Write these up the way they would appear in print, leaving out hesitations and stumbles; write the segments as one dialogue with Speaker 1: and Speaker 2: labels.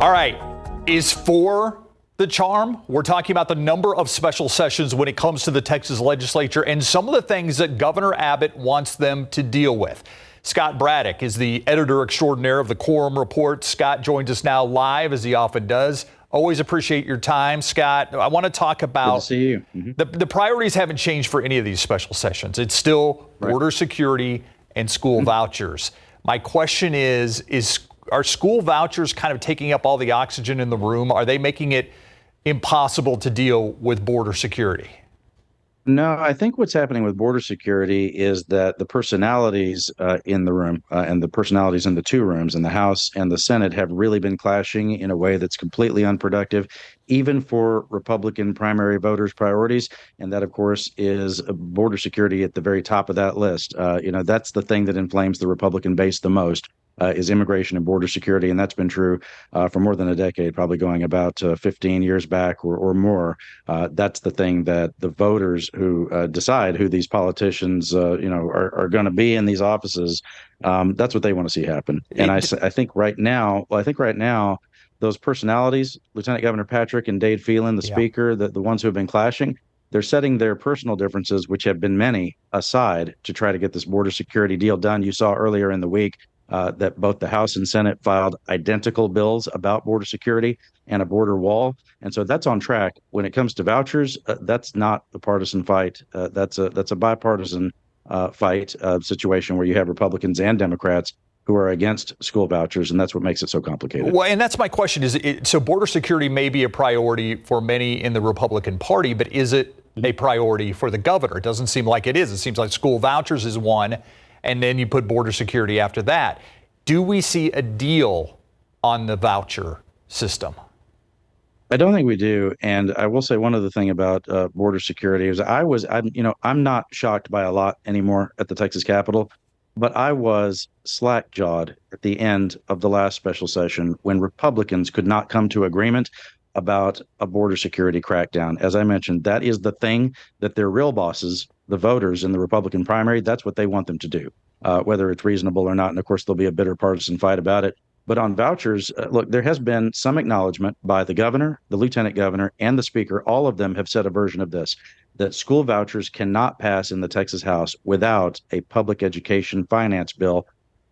Speaker 1: All right, is 4 the charm? We're talking about the number of special sessions when it comes to the Texas legislature and some of the things that Governor Abbott wants them to deal with. Scott Braddock is the editor extraordinaire of the Quorum Report. Scott joins us now live, as he often does. Always appreciate your time, Scott. I want to talk about
Speaker 2: Good to see you.
Speaker 1: The priorities haven't changed for any of these special sessions. It's still border security and school vouchers. My question is are school vouchers kind of taking up all the oxygen in the room? Are they making it impossible to deal with border security?
Speaker 2: No, I think what's happening with border security is that the personalities in the room and the personalities in the two rooms, in the House and the Senate, have really been clashing in a way that's completely unproductive, even for Republican primary voters' priorities. And that, of course, is border security at the very top of that list. That's the thing that inflames the Republican base the most. Is immigration and border security, and that's been true for more than a decade, probably going about 15 years back or more. That's the thing that the voters who decide who these politicians, are going to be in these offices. That's what they want to see happen. And I think right now, those personalities, Lieutenant Governor Patrick and Dade Phelan, the Speaker, the ones who have been clashing, they're setting their personal differences, which have been many, aside to try to get this border security deal done. You saw earlier in the week that both the House and Senate filed identical bills about border security and a border wall. And so that's on track. When it comes to vouchers, that's not a partisan fight. That's a bipartisan fight situation where you have Republicans and Democrats who are against school vouchers, and that's what makes it so complicated.
Speaker 1: Well, and that's my question. So border security may be a priority for many in the Republican Party, but is it a priority for the governor? It doesn't seem like it is. It seems like school vouchers is one, and then you put border security after that. Do we see a deal on the voucher system?
Speaker 2: I don't think we do. And I will say one other thing about border security is I'm not shocked by a lot anymore at the Texas Capitol, but I was slack-jawed at the end of the last special session when Republicans could not come to agreement about a border security crackdown. As I mentioned, that is the thing that their real bosses, the voters in the Republican primary, that's what they want them to do, whether it's reasonable or not. And of course, there'll be a bitter partisan fight about it. But on vouchers, look, there has been some acknowledgement by the governor, the lieutenant governor, and the speaker. All of them have said a version of this, that school vouchers cannot pass in the Texas House without a public education finance bill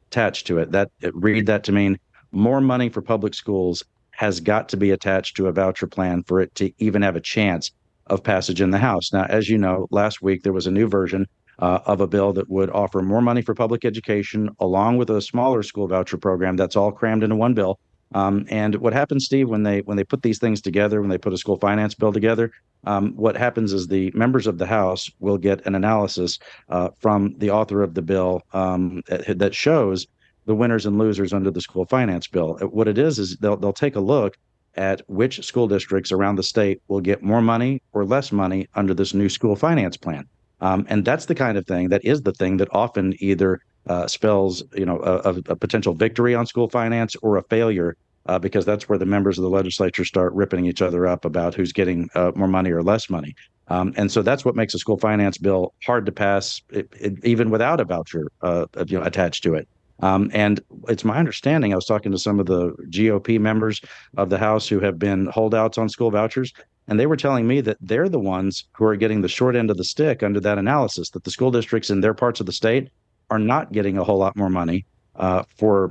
Speaker 2: attached to it. Read that to mean more money for public schools has got to be attached to a voucher plan for it to even have a chance of passage in the House. Now, as you know, last week there was a new version of a bill that would offer more money for public education along with a smaller school voucher program. That's all crammed into one bill. And what happens, Steve, when they put these things together, when they put a school finance bill together, what happens is the members of the House will get an analysis from the author of the bill that shows the winners and losers under the school finance bill. What it is they'll take a look at which school districts around the state will get more money or less money under this new school finance plan. And that's the kind of thing that is the thing that often either spells, a potential victory on school finance or a failure, because that's where the members of the legislature start ripping each other up about who's getting more money or less money. And so that's what makes a school finance bill hard to pass, even without a voucher attached to it. And it's my understanding, I was talking to some of the GOP members of the House who have been holdouts on school vouchers, and they were telling me that they're the ones who are getting the short end of the stick under that analysis, that the school districts in their parts of the state are not getting a whole lot more money for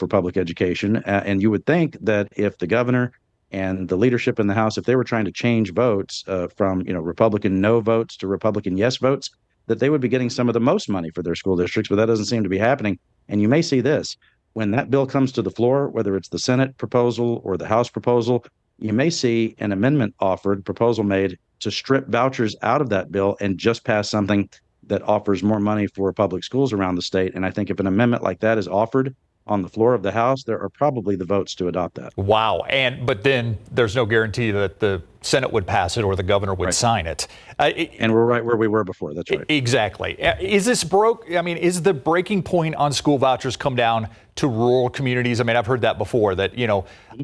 Speaker 2: public education. And you would think that if the governor and the leadership in the House, if they were trying to change votes from Republican no votes to Republican yes votes, that they would be getting some of the most money for their school districts, but that doesn't seem to be happening. And you may see this when that bill comes to the floor, whether it's the Senate proposal or the House proposal, you may see an amendment proposal made to strip vouchers out of that bill and just pass something that offers more money for public schools around the state. And I think if an amendment like that is offered on the floor of the House, there are probably the votes to adopt that.
Speaker 1: Wow. But then there's no guarantee that the Senate would pass it or the governor would sign it.
Speaker 2: And we're right where we were before. That's right.
Speaker 1: Exactly. Is the breaking point on school vouchers come down to rural communities? I mean, I've heard that before, that,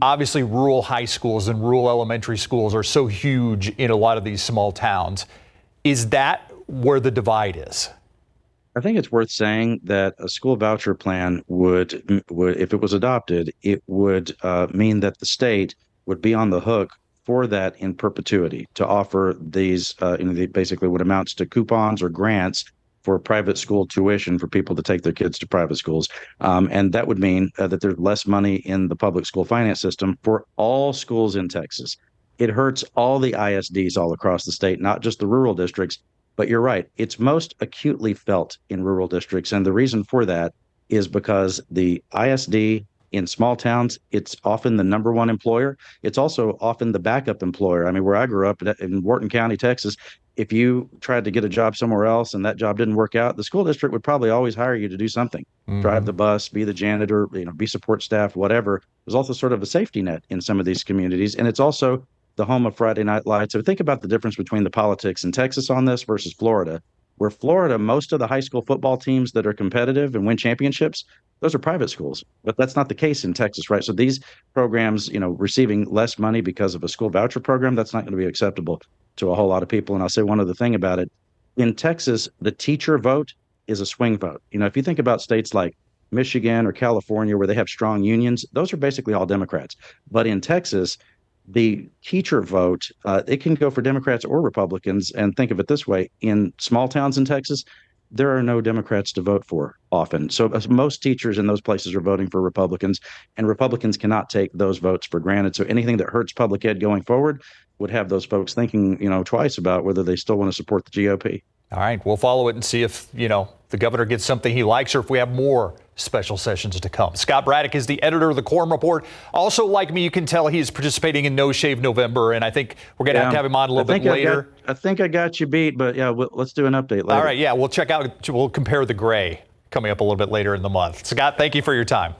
Speaker 1: obviously rural high schools and rural elementary schools are so huge in a lot of these small towns. Is that where the divide is?
Speaker 2: I think it's worth saying that a school voucher plan would, if it was adopted, it would mean that the state would be on the hook for that in perpetuity to offer these, basically what amounts to coupons or grants for private school tuition for people to take their kids to private schools. And that would mean that there's less money in the public school finance system for all schools in Texas. It hurts all the ISDs all across the state, not just the rural districts. But you're right. It's most acutely felt in rural districts. And the reason for that is because the ISD in small towns, it's often the number one employer. It's also often the backup employer. I mean, where I grew up in Wharton County, Texas, if you tried to get a job somewhere else and that job didn't work out, the school district would probably always hire you to do something, drive the bus, be the janitor, be support staff, whatever. There's also sort of a safety net in some of these communities. And it's also the home of Friday Night Lights. So think about the difference between the politics in Texas on this versus Florida, where Florida, most of the high school football teams that are competitive and win championships, those are private schools. But that's not the case in Texas, right? So these programs, receiving less money because of a school voucher program, that's not going to be acceptable to a whole lot of people. And I'll say one other thing about it. In Texas, the teacher vote is a swing vote. If you think about states like Michigan or California, where they have strong unions, those are basically all Democrats. But in Texas, the teacher vote, it can go for Democrats or Republicans. And think of it this way, in small towns in Texas, there are no Democrats to vote for often. So most teachers in those places are voting for Republicans, and Republicans cannot take those votes for granted. So anything that hurts public ed going forward would have those folks thinking, twice about whether they still want to support the GOP.
Speaker 1: All right, we'll follow it and see if, the governor gets something he likes or if we have more special sessions to come. Scott Braddock is the editor of the Quorum Report. Also, like me, you can tell he's participating in No Shave November, and I think we're going to have him on a little bit later.
Speaker 2: I think I got you beat, but yeah, let's do an update later.
Speaker 1: All right, yeah, we'll compare the gray coming up a little bit later in the month. Scott, thank you for your time.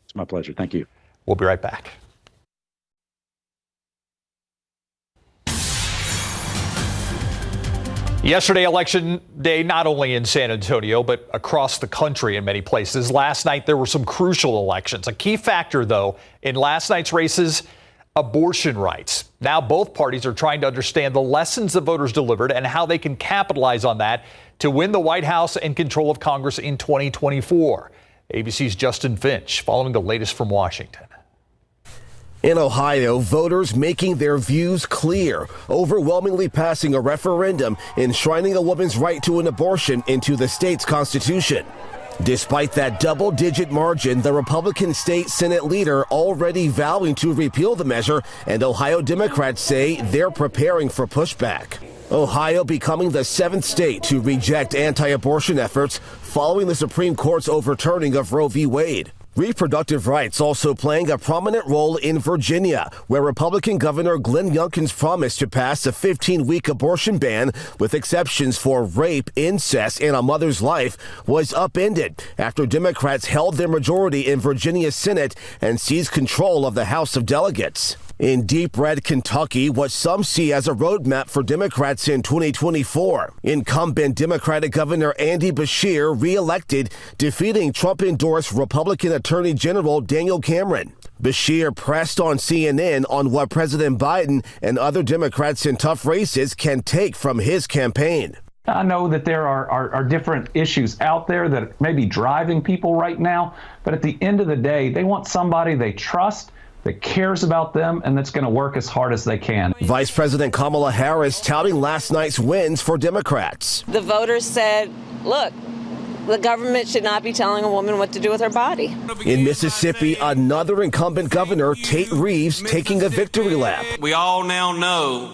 Speaker 2: It's my pleasure. Thank you.
Speaker 1: We'll be right back. Yesterday, election day, not only in San Antonio, but across the country in many places. Last night, there were some crucial elections. A key factor, though, in last night's races, abortion rights. Now both parties are trying to understand the lessons the voters delivered and how they can capitalize on that to win the White House and control of Congress in 2024. ABC's Justin Finch following the latest from Washington.
Speaker 3: In Ohio, voters making their views clear, overwhelmingly passing a referendum enshrining a woman's right to an abortion into the state's constitution. Despite that double-digit margin, the Republican state Senate leader already vowing to repeal the measure, and Ohio Democrats say they're preparing for pushback. Ohio becoming the 7th state to reject anti-abortion efforts following the Supreme Court's overturning of Roe v. Wade. Reproductive rights also playing a prominent role in Virginia, where Republican Governor Glenn Youngkin's promise to pass a 15-week abortion ban with exceptions for rape, incest, and a mother's life was upended after Democrats held their majority in Virginia's Senate and seized control of the House of Delegates. In deep red Kentucky, what some see as a roadmap for Democrats in 2024. Incumbent Democratic Governor Andy Beshear reelected, defeating Trump-endorsed Republican Attorney General Daniel Cameron. Beshear pressed on CNN on what President Biden and other Democrats in tough races can take from his campaign.
Speaker 4: I know that there are different issues out there that may be driving people right now, but at the end of the day, they want somebody they trust, that cares about them, and that's going to work as hard as they can.
Speaker 3: Vice President Kamala Harris touting last night's wins for Democrats.
Speaker 5: The voters said, look, the government should not be telling a woman what to do with her body.
Speaker 3: In Mississippi, another incumbent governor, Tate Reeves, taking a victory lap.
Speaker 6: We all now know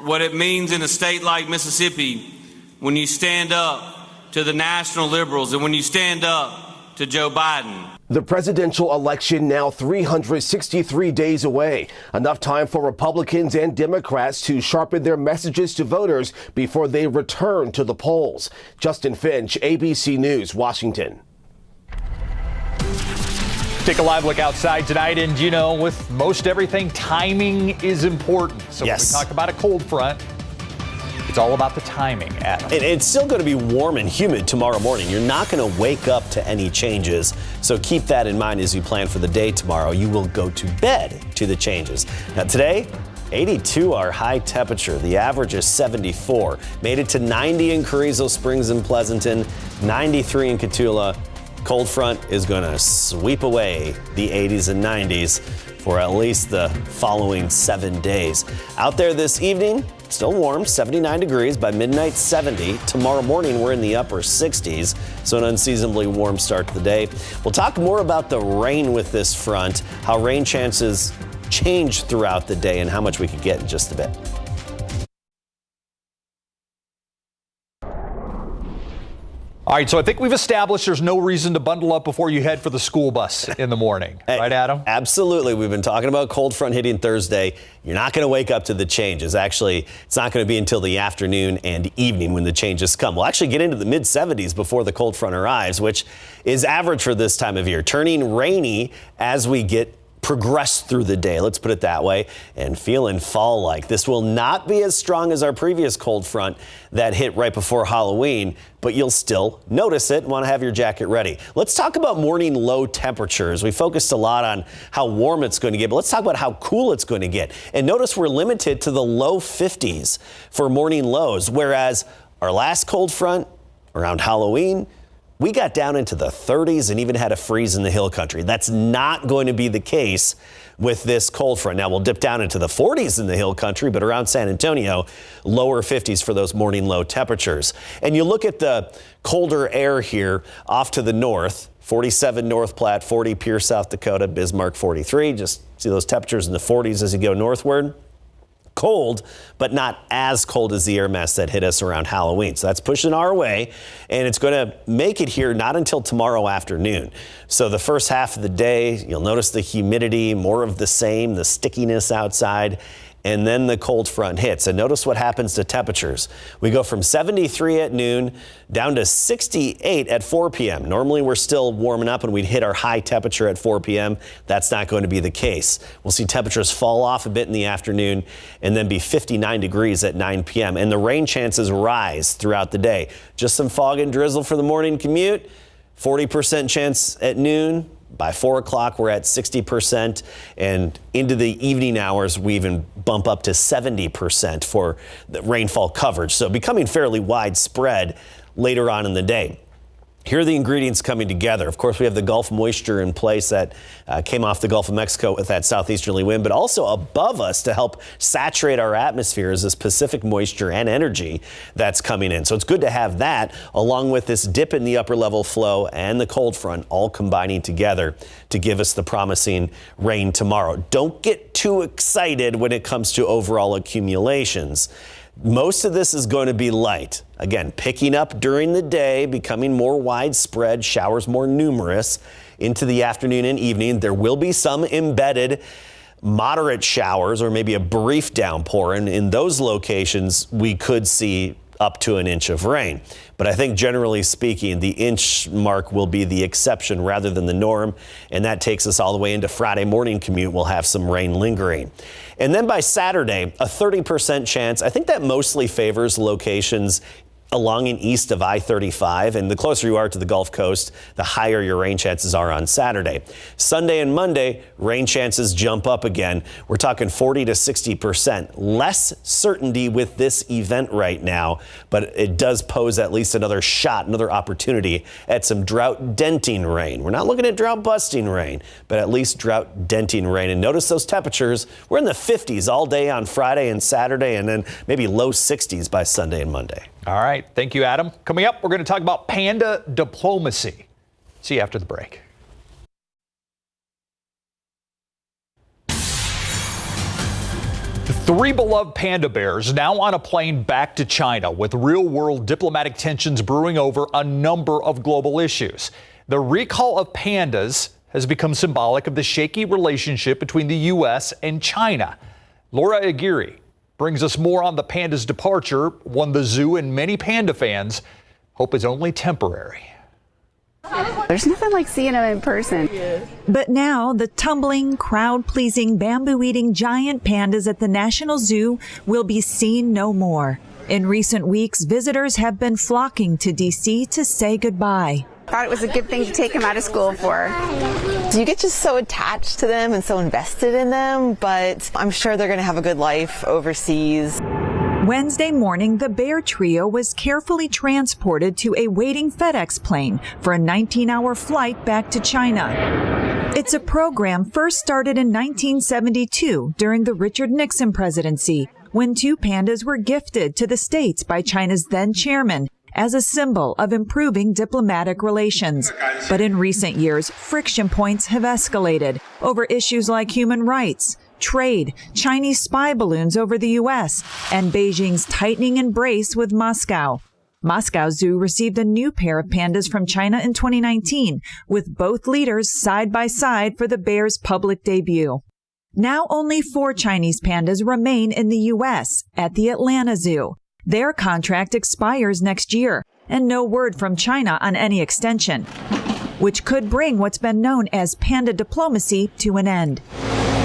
Speaker 6: what it means in a state like Mississippi when you stand up to the national liberals and when you stand up to Joe Biden.
Speaker 3: The presidential election now 363 days away. Enough time for Republicans and Democrats to sharpen their messages to voters before they return to the polls. Justin Finch, ABC News, Washington.
Speaker 1: Take a live look outside tonight, and with most everything, timing is important. So when we talk about a cold front, it's all about the timing, Adam.
Speaker 7: It's still going to be warm and humid tomorrow morning. You're not going to wake up to any changes. So keep that in mind as you plan for the day tomorrow. You will go to bed to the changes. Now today, 82 our high temperature. The average is 74. Made it to 90 in Carrizo Springs and Pleasanton, 93 in Cotulla. Cold front is going to sweep away the 80s and 90s for at least the following 7 days. Out there this evening, still warm, 79 degrees, by midnight 70. Tomorrow morning we're in the upper 60s, so an unseasonably warm start to the day. We'll talk more about the rain with this front, how rain chances change throughout the day, and how much we could get in just a bit.
Speaker 1: All right, so I think we've established there's no reason to bundle up before you head for the school bus in the morning. Right, Adam?
Speaker 7: Absolutely. We've been talking about cold front hitting Thursday. You're not going to wake up to the changes. Actually, it's not going to be until the afternoon and evening when the changes come. We'll actually get into the mid-70s before the cold front arrives, which is average for this time of year, turning rainy as we progress through the day, let's put it that way, and feeling fall-like. This will not be as strong as our previous cold front that hit right before Halloween, but you'll still notice it and want to have your jacket ready. Let's talk about morning low temperatures. We focused a lot on how warm it's going to get, but let's talk about how cool it's going to get. And notice we're limited to the low 50s for morning lows, whereas our last cold front around Halloween, we got down into the 30s and even had a freeze in the hill country. That's not going to be the case with this cold front. Now, we'll dip down into the 40s in the hill country, but around San Antonio, lower 50s for those morning low temperatures. And you look at the colder air here off to the north, 47 North Platte, 40 Pierce, South Dakota, Bismarck 43. Just see those temperatures in the 40s as you go northward. Cold, but not as cold as the air mass that hit us around Halloween. So that's pushing our way, and it's going to make it here not until tomorrow afternoon. So the first half of the day, you'll notice the humidity, more of the same, the stickiness outside, and then the cold front hits. And notice what happens to temperatures. We go from 73 at noon down to 68 at 4 p.m. Normally we're still warming up and we'd hit our high temperature at 4 p.m. That's not going to be the case. We'll see temperatures fall off a bit in the afternoon and then be 59 degrees at 9 p.m. And the rain chances rise throughout the day. Just some fog and drizzle for the morning commute, 40% chance at noon. By 4 o'clock, we're at 60%, and into the evening hours, we even bump up to 70% for the rainfall coverage. So becoming fairly widespread later on in the day. Here are the ingredients coming together. Of course, we have the Gulf moisture in place that came off the Gulf of Mexico with that southeasterly wind, but also above us to help saturate our atmosphere is this Pacific moisture and energy that's coming in. So it's good to have that along with this dip in the upper level flow and the cold front all combining together to give us the promising rain tomorrow. Don't get too excited when it comes to overall accumulations. Most of this is going to be light. Again, picking up during the day, becoming more widespread, showers more numerous into the afternoon and evening. There will be some embedded moderate showers or maybe a brief downpour. And in those locations, we could see up to an inch of rain. But I think generally speaking, the inch mark will be the exception rather than the norm. And that takes us all the way into Friday morning commute. We'll have some rain lingering. And then by Saturday, a 30% chance. I think that mostly favors locations along and east of I-35, and the closer you are to the Gulf Coast, the higher your rain chances are on Saturday. Sunday and Monday, rain chances jump up again. We're talking 40 to 60%. Less certainty with this event right now, but it does pose at least another shot, another opportunity at some drought denting rain. We're not looking at drought busting rain, but at least drought denting rain. And notice those temperatures. We're in the 50s all day on Friday and Saturday, and then maybe low 60s by Sunday and Monday.
Speaker 1: All right. Thank you, Adam. Coming up, we're going to talk about panda diplomacy. See you after the break. Three beloved panda bears now on a plane back to China with real-world diplomatic tensions brewing over a number of global issues. The recall of pandas has become symbolic of the shaky relationship between the U.S. and China. Laura Aguirre brings us more on the panda's departure, one the zoo and many panda fans hope is only temporary.
Speaker 8: There's nothing like seeing them in person.
Speaker 9: But now the tumbling, crowd-pleasing, bamboo-eating giant pandas at the National Zoo will be seen no more. In recent weeks, visitors have been flocking to D.C. to say goodbye.
Speaker 8: Thought it was a good thing to take him out of school for.
Speaker 10: You get just so attached to them and so invested in them, but I'm sure they're going to have a good life overseas.
Speaker 9: Wednesday morning, the bear trio was carefully transported to a waiting FedEx plane for a 19-hour flight back to China. It's a program first started in 1972 during the Richard Nixon presidency, when 2 pandas were gifted to the States by China's then chairman as a symbol of improving diplomatic relations. But in recent years, friction points have escalated over issues like human rights, trade, Chinese spy balloons over the U.S., and Beijing's tightening embrace with Moscow. Moscow Zoo received a new pair of pandas from China in 2019, with both leaders side by side for the bear's public debut. Now only 4 Chinese pandas remain in the U.S. at the Atlanta Zoo. Their contract expires next year, and no word from China on any extension, which could bring what's been known as panda diplomacy to an end.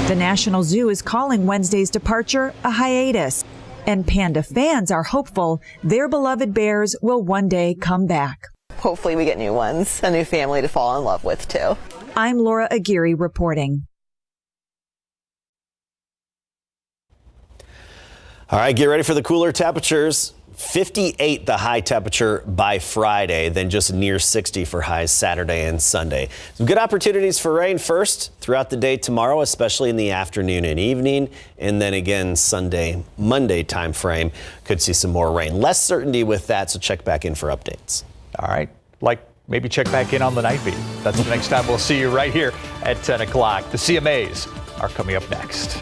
Speaker 9: The National Zoo is calling Wednesday's departure a hiatus, and panda fans are hopeful their beloved bears will one day come back.
Speaker 10: Hopefully we get new ones, a new family to fall in love with too.
Speaker 9: I'm Laura Aguirre reporting.
Speaker 7: All right, get ready for the cooler temperatures. 58 the high temperature by Friday, then just near 60 for highs Saturday and Sunday. Some good opportunities for rain first throughout the day tomorrow, especially in the afternoon and evening, and then again Sunday, Monday time frame could see some more rain. Less certainty with that, so check back in for updates.
Speaker 1: All right, maybe check back in on the night feed. That's the next time we'll see you right here at 10 o'clock. The CMAs are coming up next.